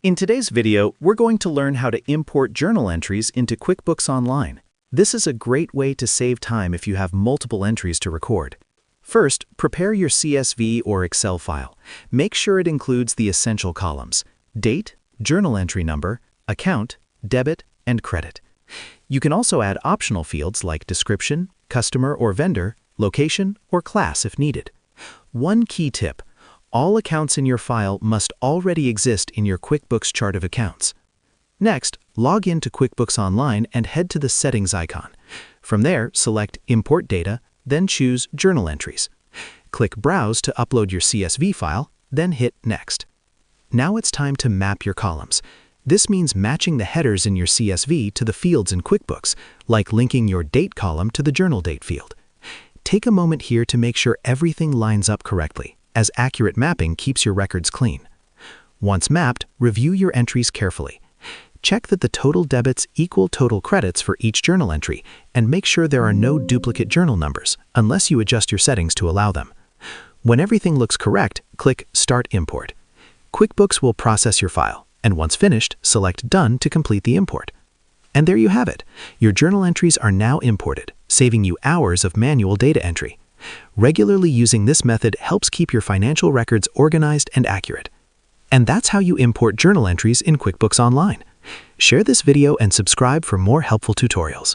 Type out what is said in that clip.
In today's video, we're going to learn how to import journal entries into QuickBooks Online. This is a great way to save time if you have multiple entries to record. First, prepare your CSV or Excel file. Make sure it includes the essential columns: date, journal entry number, account, debit, and credit. You can also add optional fields like description, customer or vendor, location, or class if needed. One key tip: all accounts in your file must already exist in your QuickBooks chart of accounts. Next, log in to QuickBooks Online and head to the Settings icon. From there, select Import Data, then choose Journal Entries. Click Browse to upload your CSV file, then hit Next. Now it's time to map your columns. This means matching the headers in your CSV to the fields in QuickBooks, like linking your Date column to the Journal Date field. Take a moment here to make sure everything lines up correctly, as accurate mapping keeps your records clean. Once mapped, review your entries carefully. Check that the total debits equal total credits for each journal entry, and make sure there are no duplicate journal numbers, unless you adjust your settings to allow them. When everything looks correct, click Start Import. QuickBooks will process your file, and once finished, select Done to complete the import. And there you have it. Your journal entries are now imported, saving you hours of manual data entry. Regularly using this method helps keep your financial records organized and accurate. And that's how you import journal entries in QuickBooks Online. Share this video and subscribe for more helpful tutorials.